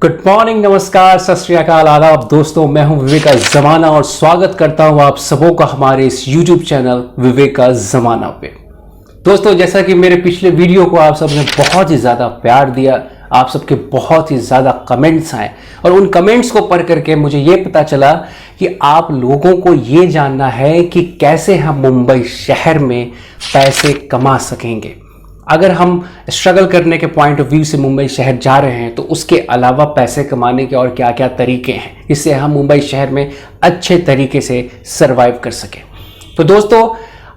Good morning, नमस्कार, सत श्री अकाल, आदाब दोस्तों। मैं हूं विवेक का जमाना और स्वागत करता हूं आप सबों का हमारे इस यूट्यूब चैनल विवेक का जमाना पे। दोस्तों, जैसा कि मेरे पिछले वीडियो को आप सबने बहुत ही ज़्यादा प्यार दिया, आप सबके बहुत ही ज़्यादा कमेंट्स आए और उन कमेंट्स को पढ़ करके मुझे ये पता चला कि आप लोगों को ये जानना है कि कैसे हम मुंबई शहर में पैसे कमा सकेंगे। अगर हम स्ट्रगल करने के पॉइंट ऑफ व्यू से मुंबई शहर जा रहे हैं तो उसके अलावा पैसे कमाने के और क्या क्या तरीके हैं जिससे हम मुंबई शहर में अच्छे तरीके से सरवाइव कर सकें। तो दोस्तों,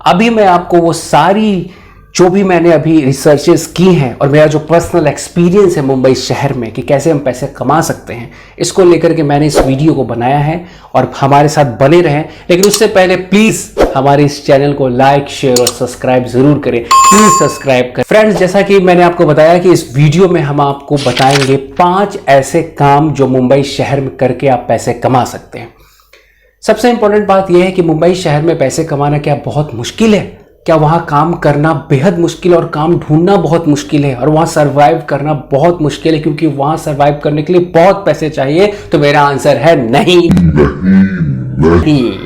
अभी मैं आपको वो सारी जो भी मैंने अभी रिसर्चेस की हैं और मेरा जो पर्सनल एक्सपीरियंस है मुंबई शहर में कि कैसे हम पैसे कमा सकते हैं, इसको लेकर के मैंने इस वीडियो को बनाया है और हमारे साथ बने रहें। लेकिन उससे पहले प्लीज़ हमारे इस चैनल को लाइक, शेयर और सब्सक्राइब जरूर करें। प्लीज़ सब्सक्राइब करें। फ्रेंड्स, जैसा कि मैंने आपको बताया कि इस वीडियो में हम आपको बताएंगे 5 ऐसे काम जो मुंबई शहर में करके आप पैसे कमा सकते हैं। सबसे इंपॉर्टेंट बात यह है कि मुंबई शहर में पैसे कमाना क्या बहुत मुश्किल है? क्या वहाँ काम करना बेहद मुश्किल और काम ढूंढना बहुत मुश्किल है और वहाँ सरवाइव करना बहुत मुश्किल है क्योंकि वहाँ सरवाइव करने के लिए बहुत पैसे चाहिए? तो मेरा आंसर है नहीं, नहीं,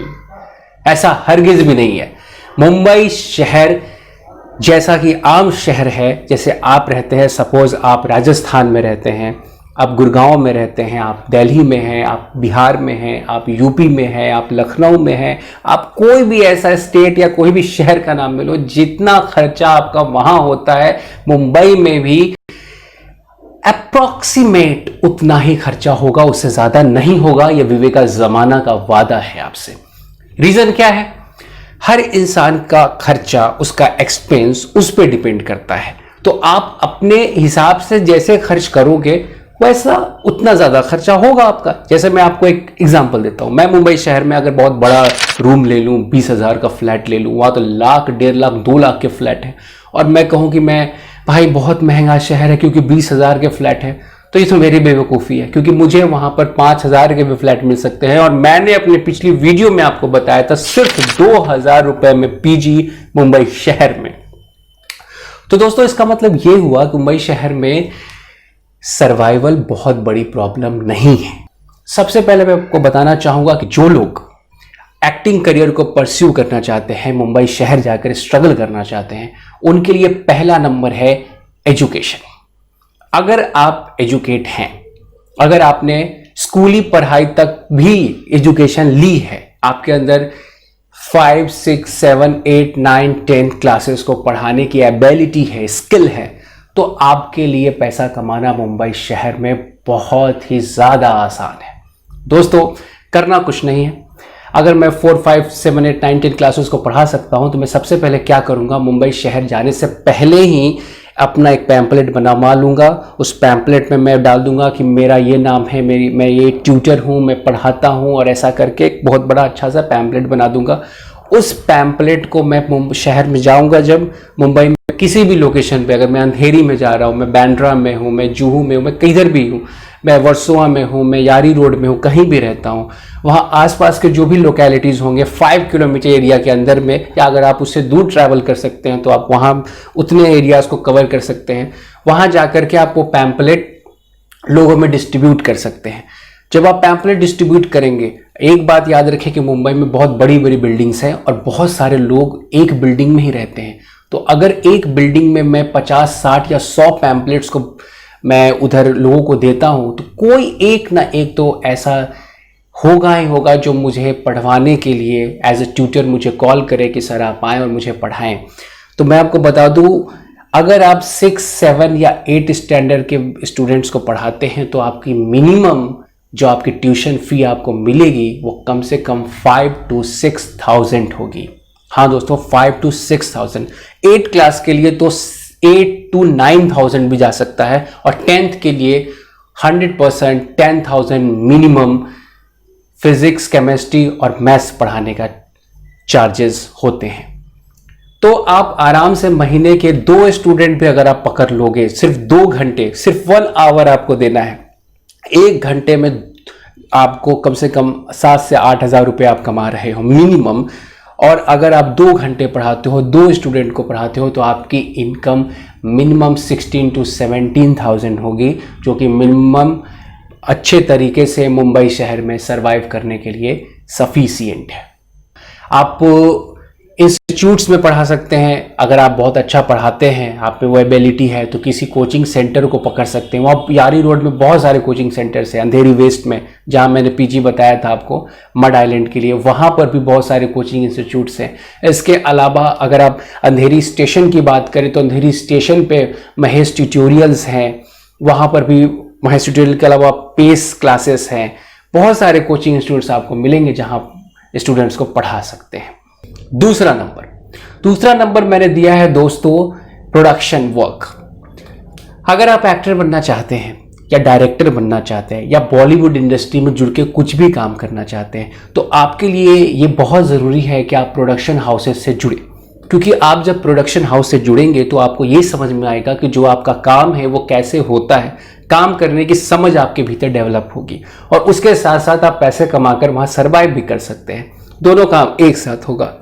ऐसा हरगिज भी नहीं है। मुंबई शहर जैसा कि आम शहर है, जैसे आप रहते हैं, सपोज आप राजस्थान में रहते हैं, आप गुड़गांव में रहते हैं, आप दिल्ली में हैं, आप बिहार में हैं, आप यूपी में हैं, आप लखनऊ में हैं, आप कोई भी ऐसा स्टेट या कोई भी शहर का नाम ले लो, जितना खर्चा आपका वहां होता है मुंबई में भी अप्रॉक्सीमेट उतना ही खर्चा होगा, उससे ज्यादा नहीं होगा। यह विवेक का जमाना का वादा है आपसे। रीजन क्या है? हर इंसान का खर्चा, उसका एक्सपेंस उस पर डिपेंड करता है। तो आप अपने हिसाब से जैसे खर्च करोगे वैसा उतना ज़्यादा खर्चा होगा आपका। जैसे मैं आपको एक एग्जांपल देता हूँ। मैं मुंबई शहर में अगर बहुत बड़ा रूम ले लूँ, 20,000 का फ्लैट ले लूँ, वहाँ तो लाख, 1.5 लाख, 2 लाख के फ्लैट हैं, और मैं कहूँ कि मैं भाई बहुत महंगा शहर है क्योंकि 20,000 के फ्लैट है, तो ये तो मेरी बेवकूफ़ी है क्योंकि मुझे वहाँ पर 5,000 के भी फ्लैट मिल सकते हैं। और मैंने अपने पिछली वीडियो में आपको बताया था सिर्फ 2,000 रुपये में पीजी मुंबई शहर में। तो दोस्तों, इसका मतलब ये हुआ कि मुंबई शहर में सर्वाइवल बहुत बड़ी प्रॉब्लम नहीं है। सबसे पहले मैं आपको बताना चाहूंगा कि जो लोग एक्टिंग करियर को परस्यू करना चाहते हैं, मुंबई शहर जाकर स्ट्रगल करना चाहते हैं, उनके लिए पहला नंबर है एजुकेशन। अगर आप एजुकेट हैं, अगर आपने स्कूली पढ़ाई तक भी एजुकेशन ली है, आपके अंदर 5, 6, 7, 8, 9, 10 क्लासेस को पढ़ाने की एबिलिटी है, स्किल है, तो आपके लिए पैसा कमाना मुंबई शहर में बहुत ही ज़्यादा आसान है। दोस्तों, करना कुछ नहीं है। अगर मैं 4, 5, 7, 8, 9, 10 क्लासेस को पढ़ा सकता हूं तो मैं सबसे पहले क्या करूंगा, मुंबई शहर जाने से पहले ही अपना एक पैम्पलेट बनवा लूँगा। उस पैम्पलेट में मैं डाल दूंगा कि मेरा ये नाम है, मैं ये ट्यूटर हूँ, मैं पढ़ाता हूँ, और ऐसा करके एक बहुत बड़ा अच्छा सा पैम्पलेट बना दूंगा। उस पैम्पलेट को मैं शहर में जाऊंगा जब मुंबई में किसी भी लोकेशन पे, अगर मैं अंधेरी में जा रहा हूँ, मैं बांद्रा में हूँ, मैं जुहू में हूँ, मैं किधर भी हूँ, मैं वर्सोवा में हूँ, मैं यारी रोड में हूँ, कहीं भी रहता हूँ, वहाँ आसपास के जो भी लोकेलिटीज़ होंगे 5 किलोमीटर एरिया के अंदर में, या अगर आप उससे दूर ट्रैवल कर सकते हैं तो आप वहाँ उतने एरियाज़ को कवर कर सकते हैं। वहाँ जा कर के आप वो पैम्पलेट लोगों में डिस्ट्रीब्यूट कर सकते हैं। जब आप पैम्पलेट डिस्ट्रीब्यूट करेंगे, एक बात याद रखें कि मुंबई में बहुत बड़ी बड़ी बिल्डिंग्स हैं और बहुत सारे लोग एक बिल्डिंग में ही रहते हैं। तो अगर एक बिल्डिंग में मैं 50, 60 या 100 पैम्पलेट्स को मैं उधर लोगों को देता हूं तो कोई एक ना एक तो ऐसा होगा ही होगा जो मुझे पढ़वाने के लिए एज ए ट्यूटर मुझे कॉल करे कि सर आप आएँ और मुझे पढ़ाएं। तो मैं आपको बता दूं, अगर आप 6, 7 या 8 स्टैंडर्ड के स्टूडेंट्स को पढ़ाते हैं तो आपकी मिनिमम जो आपकी ट्यूशन फी आपको मिलेगी वो कम से कम 5 to 6,000 होगी। हाँ दोस्तों, 5 to 6,000। 8 क्लास के लिए तो 8 to 9,000 भी जा सकता है, और 10th के लिए 100% 10,000 मिनिमम फिजिक्स, केमिस्ट्री और मैथ्स पढ़ाने का चार्जेस होते हैं। तो आप आराम से महीने के 2 स्टूडेंट भी अगर आप पकड़ लोगे, सिर्फ 2 घंटे, सिर्फ 1 आवर आपको देना है, 1 घंटे में आपको कम से कम 7 से 8,000 रुपये आप कमा रहे हो मिनिमम। और अगर आप 2 घंटे पढ़ाते हो, 2 स्टूडेंट को पढ़ाते हो, तो आपकी इनकम मिनिमम 16 to 17,000 होगी, जो कि मिनिमम अच्छे तरीके से मुंबई शहर में सरवाइव करने के लिए सफिशिएंट है। आप इंस्टीट्यूट्स में पढ़ा सकते हैं, अगर आप बहुत अच्छा पढ़ाते हैं, आप में वो एबिलिटी है तो किसी कोचिंग सेंटर को पकड़ सकते हैं। वहाँ यारी रोड में बहुत सारे कोचिंग सेंटर्स हैं, अंधेरी वेस्ट में जहाँ मैंने पीजी बताया था आपको मड आइलैंड के लिए, वहाँ पर भी बहुत सारे कोचिंग इंस्टीट्यूट्स हैं। इसके अलावा अगर आप अंधेरी स्टेशन की बात करें तो अंधेरी स्टेशन पे महेश ट्यूटोरियल्स हैं, वहाँ पर भी महेश ट्यूटोरियल के अलावा पेस क्लासेस हैं। बहुत सारे कोचिंग इंस्टीट्यूट्स आपको मिलेंगे जहाँ स्टूडेंट्स को पढ़ा सकते हैं। दूसरा नंबर मैंने दिया है दोस्तों प्रोडक्शन वर्क। अगर आप एक्टर बनना चाहते हैं या डायरेक्टर बनना चाहते हैं या बॉलीवुड इंडस्ट्री में जुड़ के कुछ भी काम करना चाहते हैं तो आपके लिए ये बहुत ज़रूरी है कि आप प्रोडक्शन हाउसेस से जुड़े, क्योंकि आप जब प्रोडक्शन हाउस से जुड़ेंगे तो आपको ये समझ में आएगा कि जो आपका काम है वो कैसे होता है, काम करने की समझ आपके भीतर डेवलप होगी और उसके साथ साथ आप पैसे कमाकर वहाँ सर्वाइव भी कर सकते हैं। दोनों काम एक साथ होगा।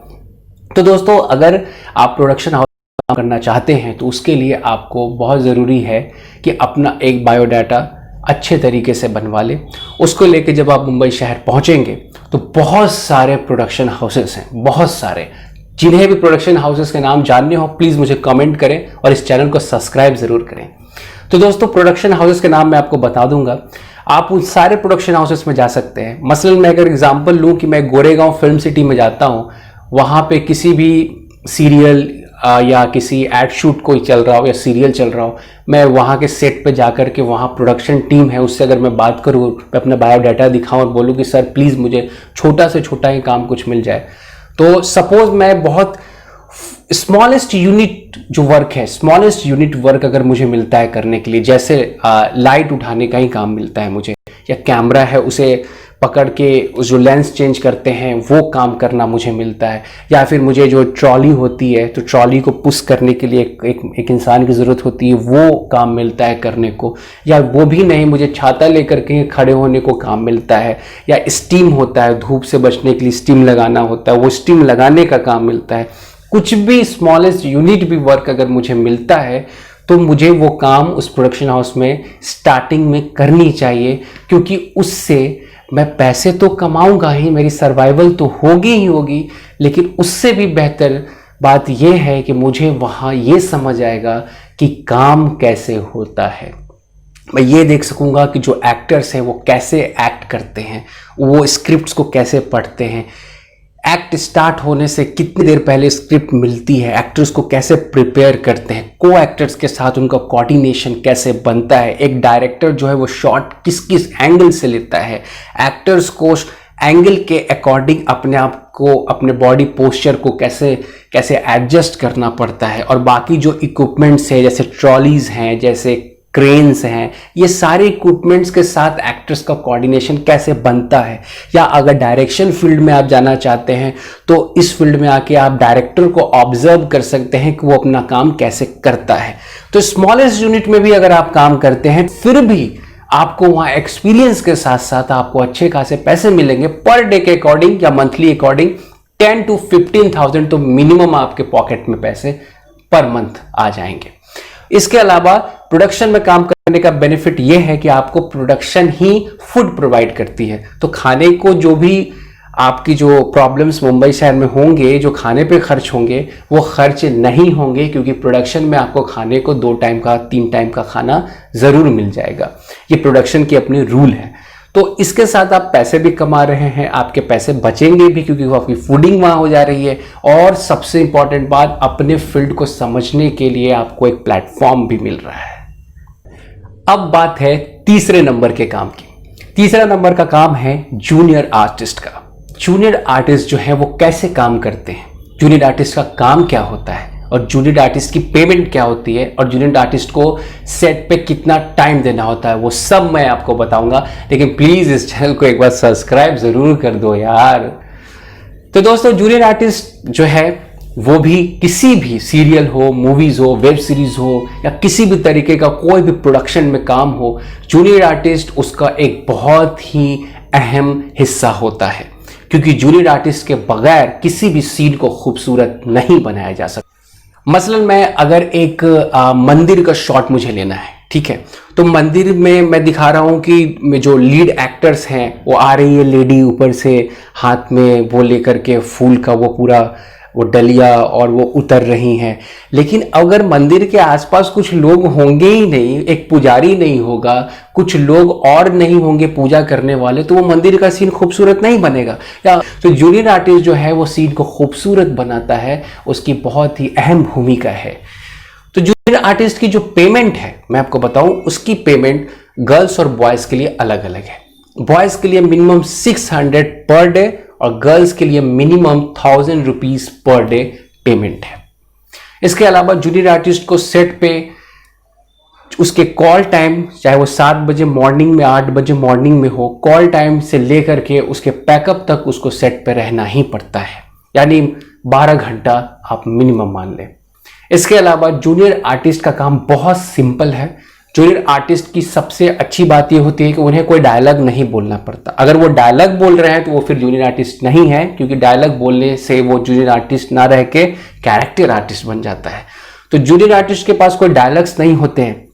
तो दोस्तों अगर आप प्रोडक्शन हाउस काम करना चाहते हैं तो उसके लिए आपको बहुत ज़रूरी है कि अपना एक बायोडाटा अच्छे तरीके से बनवा लें। उसको लेके जब आप मुंबई शहर पहुंचेंगे तो बहुत सारे प्रोडक्शन हाउसेस हैं, बहुत सारे। जिन्हें भी प्रोडक्शन हाउसेस के नाम जानने हो प्लीज़ मुझे कमेंट करें और इस चैनल को सब्सक्राइब ज़रूर करें। तो दोस्तों प्रोडक्शन हाउसेस के नाम मैं आपको बता दूंगा, आप उन सारे प्रोडक्शन हाउसेस में जा सकते हैं। मसलन मैं अगर एग्जांपल लूं कि मैं गोरेगांव फिल्म सिटी में जाता हूं, वहां पे किसी भी सीरियल या किसी एड शूट कोई चल रहा हो या सीरियल चल रहा हो, मैं वहां के सेट पे जाकर के वहां प्रोडक्शन टीम है उससे अगर मैं बात करूं, मैं अपना बायोडाटा दिखाऊं और बोलूं कि सर प्लीज़ मुझे छोटा से छोटा ही काम कुछ मिल जाए, तो सपोज मैं बहुत स्मॉलेस्ट यूनिट जो वर्क है, स्मॉलेस्ट यूनिट वर्क अगर मुझे मिलता है करने के लिए, जैसे लाइट उठाने का ही काम मिलता है मुझे, या कैमरा है उसे पकड़ के उस जो लेंस चेंज करते हैं वो काम करना मुझे मिलता है, या फिर मुझे जो ट्रॉली होती है तो ट्रॉली को पुश करने के लिए एक इंसान की ज़रूरत होती है, वो काम मिलता है करने को, या वो भी नहीं मुझे छाता लेकर के खड़े होने को काम मिलता है, या स्टीम होता है, धूप से बचने के लिए स्टीम लगाना होता है, वो स्टीम लगाने का काम मिलता है। कुछ भी स्मॉलेस्ट यूनिट भी वर्क अगर मुझे मिलता है तो मुझे वो काम उस प्रोडक्शन हाउस में स्टार्टिंग में करनी चाहिए, क्योंकि उससे मैं पैसे तो कमाऊंगा ही, मेरी सर्वाइवल तो होगी ही होगी, लेकिन उससे भी बेहतर बात यह है कि मुझे वहाँ ये समझ आएगा कि काम कैसे होता है। मैं ये देख सकूंगा कि जो एक्टर्स हैं वो कैसे एक्ट करते हैं, वो स्क्रिप्ट्स को कैसे पढ़ते हैं, एक्ट स्टार्ट होने से कितनी देर पहले स्क्रिप्ट मिलती है, एक्टर्स को कैसे प्रिपेयर करते हैं, को एक्टर्स के साथ उनका कोऑर्डिनेशन कैसे बनता है, एक डायरेक्टर जो है वो शॉट किस किस एंगल से लेता है, एक्टर्स को एंगल के अकॉर्डिंग अपने आप को, अपने बॉडी पोस्चर को कैसे कैसे एडजस्ट करना पड़ता है, और बाकी जो इक्विपमेंट्स है जैसे ट्रॉलीज हैं, जैसे क्रेन्स हैं, ये सारे इक्विपमेंट्स के साथ एक्टर्स का कोऑर्डिनेशन कैसे बनता है। या अगर डायरेक्शन फील्ड में आप जाना चाहते हैं तो इस फील्ड में आके आप डायरेक्टर को ऑब्जर्व कर सकते हैं कि वो अपना काम कैसे करता है। तो स्मॉलेस्ट यूनिट में भी अगर आप काम करते हैं फिर भी आपको वहाँ एक्सपीरियंस के साथ साथ आपको अच्छे खासे पैसे मिलेंगे पर डे के अकॉर्डिंग या मंथली अकॉर्डिंग 10 to 15,000 तो मिनिमम आपके पॉकेट में पैसे पर मंथ आ जाएंगे। इसके अलावा प्रोडक्शन में काम करने का बेनिफिट यह है कि आपको प्रोडक्शन ही फूड प्रोवाइड करती है, तो खाने को जो भी आपकी जो प्रॉब्लम्स मुंबई शहर में होंगे, जो खाने पे खर्च होंगे वो खर्च नहीं होंगे, क्योंकि प्रोडक्शन में आपको खाने को 2 टाइम का 3 टाइम का खाना ज़रूर मिल जाएगा। ये प्रोडक्शन की अपनी रूल है। तो इसके साथ आप पैसे भी कमा रहे हैं, आपके पैसे बचेंगे भी क्योंकि आपकी फूडिंग वहाँ हो जा रही है, और सबसे इंपॉर्टेंट बात अपने फील्ड को समझने के लिए आपको एक प्लेटफॉर्म भी मिल रहा है। अब बात है तीसरे नंबर के काम की। तीसरा नंबर का काम है जूनियर आर्टिस्ट का। जूनियर आर्टिस्ट जो है वो कैसे काम करते हैं, जूनियर आर्टिस्ट का काम क्या होता है, और जूनियर आर्टिस्ट की पेमेंट क्या होती है, और जूनियर आर्टिस्ट को सेट पे कितना टाइम देना होता है, वो सब मैं आपको बताऊंगा। लेकिन प्लीज इस चैनल को एक बार सब्सक्राइब जरूर कर दो यार। तो दोस्तों जूनियर आर्टिस्ट जो है वो भी किसी भी सीरियल हो, मूवीज हो, वेब सीरीज हो, या किसी भी तरीके का कोई भी प्रोडक्शन में काम हो, जूनियर आर्टिस्ट उसका एक बहुत ही अहम हिस्सा होता है, क्योंकि जूनियर आर्टिस्ट के बगैर किसी भी सीन को खूबसूरत नहीं बनाया जा सकता। मसलन मैं अगर एक मंदिर का शॉट मुझे लेना है, ठीक है। तो मंदिर में मैं दिखा रहा हूं कि जो लीड एक्टर्स हैं वो आ रही है लेडी ऊपर से हाथ में वो लेकर के फूल का वो पूरा वो डलिया और वो उतर रही हैं। लेकिन अगर मंदिर के आसपास कुछ लोग होंगे ही नहीं, एक पुजारी नहीं होगा, कुछ लोग और नहीं होंगे पूजा करने वाले, तो वो मंदिर का सीन खूबसूरत नहीं बनेगा। या तो जूनियर आर्टिस्ट जो है वो सीन को खूबसूरत बनाता है, उसकी बहुत ही अहम भूमिका है। तो जूनियर आर्टिस्ट की जो पेमेंट है मैं आपको बताऊं, उसकी पेमेंट गर्ल्स और बॉयज के लिए अलग अलग है। बॉयज के लिए मिनिमम 600 पर डे और गर्ल्स के लिए minimum 1000 rupees per day payment है। इसके अलावा जूनियर आर्टिस्ट को सेट पे उसके कॉल टाइम, चाहे वो 7 बजे मॉर्निंग में 8 बजे मॉर्निंग में हो, कॉल टाइम से लेकर के उसके पैकअप तक उसको सेट पे रहना ही पड़ता है, यानी 12 घंटा आप मिनिमम मान लें। इसके अलावा जूनियर आर्टिस्ट का काम बहुत सिंपल है। जूनियर आर्टिस्ट की सबसे अच्छी बात यह होती है कि उन्हें कोई डायलॉग नहीं बोलना पड़ता। अगर वो डायलॉग बोल रहे हैं तो वो फिर जूनियर आर्टिस्ट नहीं है, क्योंकि डायलॉग बोलने से वो जूनियर आर्टिस्ट ना रह के कैरेक्टर आर्टिस्ट बन जाता है। तो जूनियर आर्टिस्ट के पास कोई डायलॉग्स नहीं होते हैं,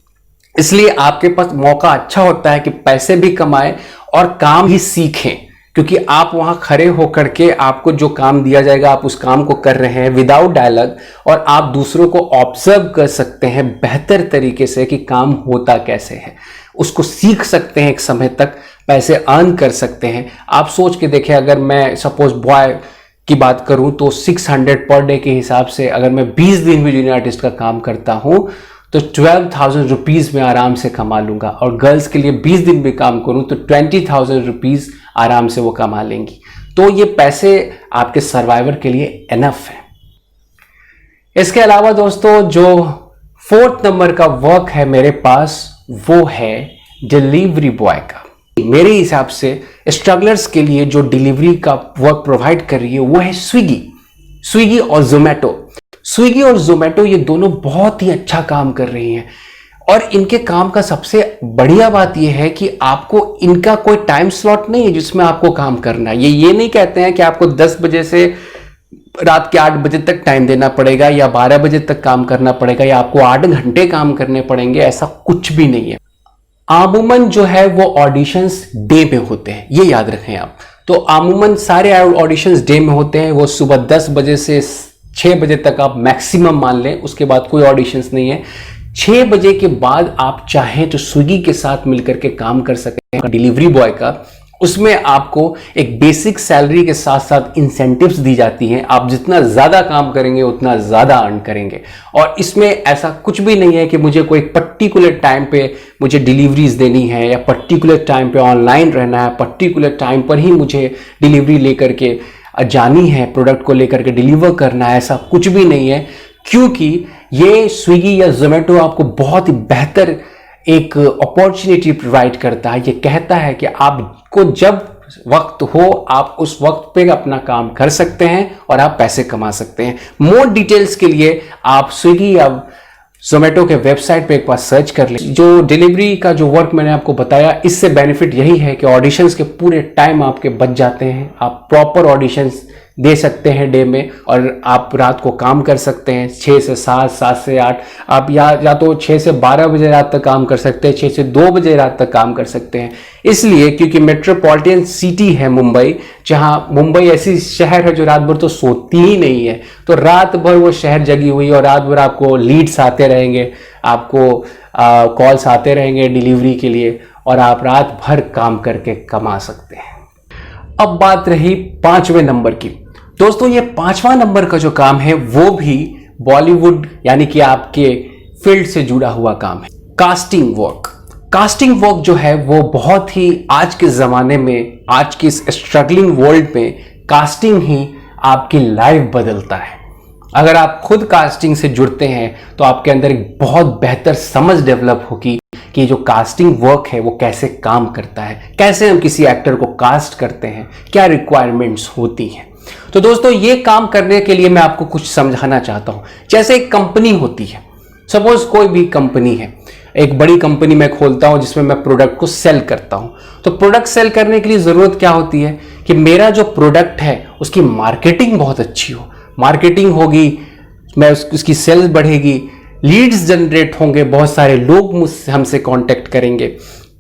इसलिए आपके पास मौका अच्छा होता है कि पैसे भी कमाएं और काम भी सीखें, क्योंकि आप वहां खड़े होकर के आपको जो काम दिया जाएगा आप उस काम को कर रहे हैं विदाउट डायलॉग, और आप दूसरों को ऑब्जर्व कर सकते हैं बेहतर तरीके से कि काम होता कैसे है, उसको सीख सकते हैं, एक समय तक पैसे अर्न कर सकते हैं। आप सोच के देखें, अगर मैं सपोज बॉय की बात करूं तो 600 पर डे के हिसाब से अगर मैं 20 दिन भी जूनियर आर्टिस्ट का काम करता हूं तो 12,000 रुपीज में आराम से कमा लूंगा, और गर्ल्स के लिए 20 दिन भी काम करूं तो 20,000 रुपीज आराम से वो कमा लेंगी। तो ये पैसे आपके सर्वाइवर के लिए एनफ है। इसके अलावा दोस्तों जो 4th नंबर का वर्क है मेरे पास, वो है डिलीवरी बॉय का। मेरे हिसाब से स्ट्रगलर्स के लिए जो डिलीवरी का वर्क प्रोवाइड कर रही है वो है स्विगी और जोमेटो। स्विगी और जोमेटो ये दोनों बहुत ही अच्छा काम कर रही हैं, और इनके काम का सबसे बढ़िया बात यह है कि आपको इनका कोई टाइम स्लॉट नहीं है जिसमें आपको काम करना है। ये नहीं कहते हैं कि आपको 10 बजे से रात के 8 बजे तक टाइम देना पड़ेगा या 12 बजे तक काम करना पड़ेगा या आपको 8 घंटे काम करने पड़ेंगे, ऐसा कुछ भी नहीं है। आमूमन जो है वो ऑडिशंस डे में होते हैं, ये याद रखें आप। तो आमूमन सारे ऑडिशंस डे में होते हैं, वो सुबह 10 बजे से 6 बजे तक आप मैक्सिमम मान लें, उसके बाद कोई ऑडिशंस नहीं है। 6 बजे के बाद आप चाहें तो स्विगी के साथ मिलकर के काम कर सकते हैं डिलीवरी बॉय का। उसमें आपको एक बेसिक सैलरी के साथ साथ इंसेंटिव्स दी जाती हैं। आप जितना ज़्यादा काम करेंगे उतना ज़्यादा अर्न करेंगे, और इसमें ऐसा कुछ भी नहीं है कि मुझे कोई पर्टिकुलर टाइम पे मुझे डिलीवरीज देनी है या पर्टिकुलर टाइम पे ऑनलाइन रहना है, पर्टिकुलर टाइम पर ही मुझे डिलीवरी लेकर के जानी है, प्रोडक्ट को लेकर के डिलीवर करना है, ऐसा कुछ भी नहीं है। क्योंकि ये स्विगी या जोमेटो आपको बहुत ही बेहतर एक अपॉर्चुनिटी प्रोवाइड करता है। ये कहता है कि आपको जब वक्त हो आप उस वक्त पे अपना काम कर सकते हैं और आप पैसे कमा सकते हैं। मोर डिटेल्स के लिए आप स्विगी या जोमेटो के वेबसाइट पे एक बार सर्च कर लें। जो डिलीवरी का जो वर्क मैंने आपको बताया, इससे बेनिफिट यही है कि ऑडिशंस के पूरे टाइम आपके बच जाते हैं। आप प्रॉपर ऑडिशंस दे सकते हैं डे में, और आप रात को काम कर सकते हैं 6 से 7, 7 से 8। आप या तो 6 से 12 बजे रात तक काम कर सकते हैं, 6 से 2 बजे रात तक काम कर सकते हैं। इसलिए क्योंकि मेट्रोपॉलिटन सिटी है मुंबई, जहां मुंबई ऐसी शहर है जो रात भर तो सोती ही नहीं है, तो रात भर वो शहर जगी हुई है और रात भर आपको लीड्स आते रहेंगे, आपको कॉल्स आते रहेंगे डिलीवरी के लिए, और आप रात भर काम करके कमा सकते हैं। अब बात रही 5वें नंबर की। दोस्तों ये 5वां नंबर का जो काम है वो भी बॉलीवुड यानी कि आपके फील्ड से जुड़ा हुआ काम है, कास्टिंग वर्क। कास्टिंग वर्क जो है वो बहुत ही आज के ज़माने में, आज की इस स्ट्रगलिंग वर्ल्ड में कास्टिंग ही आपकी लाइफ बदलता है। अगर आप खुद कास्टिंग से जुड़ते हैं तो आपके अंदर एक बहुत बेहतर समझ डेवलप होगी कि जो कास्टिंग वर्क है वो कैसे काम करता है, कैसे हम किसी एक्टर को कास्ट करते हैं, क्या रिक्वायरमेंट्स होती हैं। तो दोस्तों ये काम करने के लिए मैं आपको कुछ समझाना चाहता हूं। जैसे एक कंपनी होती है, सपोज कोई भी कंपनी है, एक बड़ी कंपनी मैं खोलता हूं जिसमें मैं प्रोडक्ट को सेल करता हूं। तो प्रोडक्ट सेल करने के लिए जरूरत क्या होती है कि मेरा जो प्रोडक्ट है उसकी मार्केटिंग बहुत अच्छी हो। मार्केटिंग होगी, मैं उसकी सेल्स बढ़ेगी, लीड्स जनरेट होंगे, बहुत सारे लोग मुझसे हमसे कांटेक्ट करेंगे।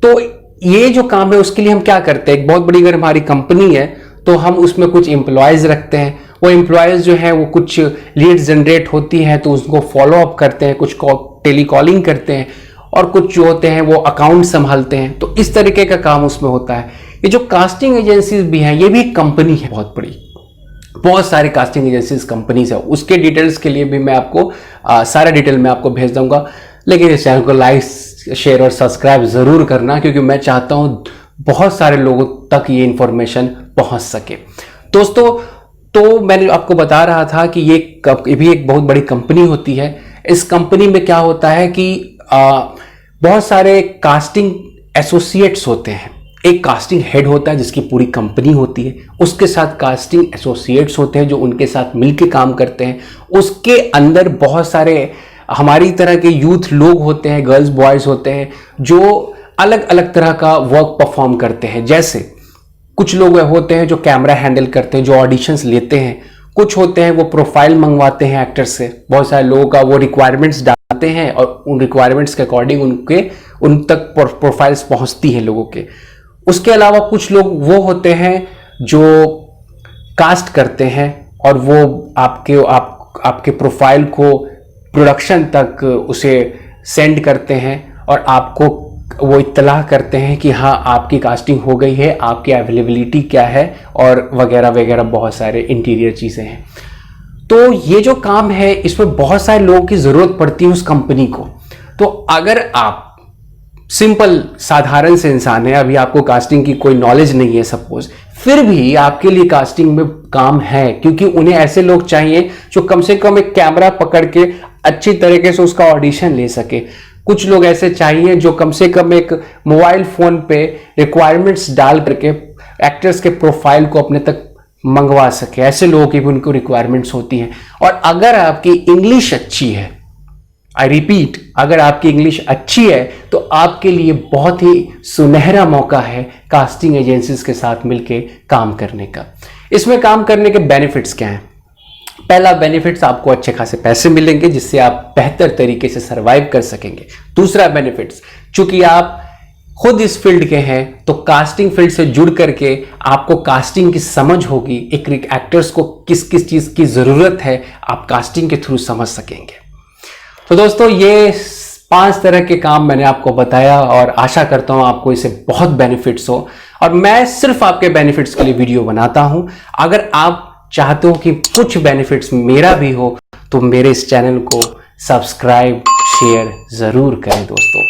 तो ये जो काम है उसके लिए हम क्या करते हैं, एक बहुत बड़ी अगर हमारी कंपनी है तो हम उसमें कुछ एम्प्लॉयज रखते हैं। वो एम्प्लॉयज जो है वो कुछ लीड्स जनरेट होती हैं तो उसको फॉलो अप करते हैं, कुछ टेली कॉलिंग करते हैं, और कुछ जो होते हैं वो अकाउंट संभालते हैं। तो इस तरीके का काम उसमें होता है। ये जो कास्टिंग एजेंसीज भी हैं ये भी एक कंपनी है बहुत बड़ी, बहुत सारी कास्टिंग एजेंसीज कंपनीज है। उसके डिटेल्स के लिए भी मैं आपको सारा डिटेल मैं आपको भेज दूंगा। लेकिन इस चैनल को लाइक, शेयर और सब्सक्राइब जरूर करना, क्योंकि मैं चाहता हूं बहुत सारे लोगों तक ये इंफॉर्मेशन पहुंच सके। दोस्तों, तो मैंने आपको बता रहा था कि ये भी एक बहुत बड़ी कंपनी होती है। इस कंपनी में क्या होता है कि बहुत सारे कास्टिंग एसोसिएट्स होते हैं। एक कास्टिंग हेड होता है जिसकी पूरी कंपनी होती है, उसके साथ कास्टिंग एसोसिएट्स होते हैं जो उनके साथ मिलकर काम करते हैं। उसके अंदर बहुत सारे हमारी तरह के यूथ लोग होते हैं, गर्ल्स बॉयज होते हैं, जो अलग अलग तरह का वर्क परफॉर्म करते हैं। जैसे कुछ लोग होते हैं जो कैमरा हैंडल करते हैं, जो ऑडिशंस लेते हैं। कुछ होते हैं वो प्रोफाइल मंगवाते हैं एक्टर्स से। बहुत सारे लोगों का वो रिक्वायरमेंट्स डालते हैं और उन रिक्वायरमेंट्स के अकॉर्डिंग उन तक प्रोफाइल्स पहुंचती हैं लोगों के। उसके अलावा कुछ लोग वो होते हैं जो कास्ट करते हैं और वो आपके प्रोफाइल को प्रोडक्शन तक उसे सेंड करते हैं और आपको वो इत्तला करते हैं कि हाँ आपकी कास्टिंग हो गई है, आपकी अवेलेबिलिटी क्या है, और वगैरह वगैरह बहुत सारे इंटीरियर चीज़ें हैं। तो ये जो काम है इसमें बहुत सारे लोगों की ज़रूरत पड़ती है उस कंपनी को। तो अगर आप सिंपल साधारण से इंसान है, अभी आपको कास्टिंग की कोई नॉलेज नहीं है सपोज, फिर भी आपके लिए कास्टिंग में काम है, क्योंकि उन्हें ऐसे लोग चाहिए जो कम से कम एक कैमरा पकड़ के अच्छी तरीके से उसका ऑडिशन ले सके। कुछ लोग ऐसे चाहिए जो कम से कम एक मोबाइल फोन पे रिक्वायरमेंट्स डाल करके एक्टर्स के प्रोफाइल को अपने तक मंगवा सके। ऐसे लोगों की भी उनको रिक्वायरमेंट्स होती हैं। और अगर आपकी इंग्लिश अच्छी है, आई रिपीट, अगर आपकी इंग्लिश अच्छी है तो आपके लिए बहुत ही सुनहरा मौका है कास्टिंग एजेंसीज के साथ मिलकर काम करने का। इसमें काम करने के बेनिफिट्स क्या हैं? पहला बेनिफिट्स, आपको अच्छे खासे पैसे मिलेंगे जिससे आप बेहतर तरीके से सरवाइव कर सकेंगे। दूसरा बेनिफिट्स, चूंकि आप खुद इस फील्ड के हैं तो कास्टिंग फील्ड से जुड़ करके आपको कास्टिंग की समझ होगी। एक एक्टर्स को किस किस चीज की जरूरत है आप कास्टिंग के थ्रू समझ सकेंगे। तो दोस्तों, ये 5 तरह के काम मैंने आपको बताया और आशा करता हूं आपको इससे बहुत बेनिफिट्स हो। और मैं सिर्फ आपके बेनिफिट्स के लिए वीडियो बनाता हूं। अगर आप चाहते हो कि कुछ बेनिफिट्स मेरा भी हो तो मेरे इस चैनल को सब्सक्राइब, शेयर जरूर करें दोस्तों।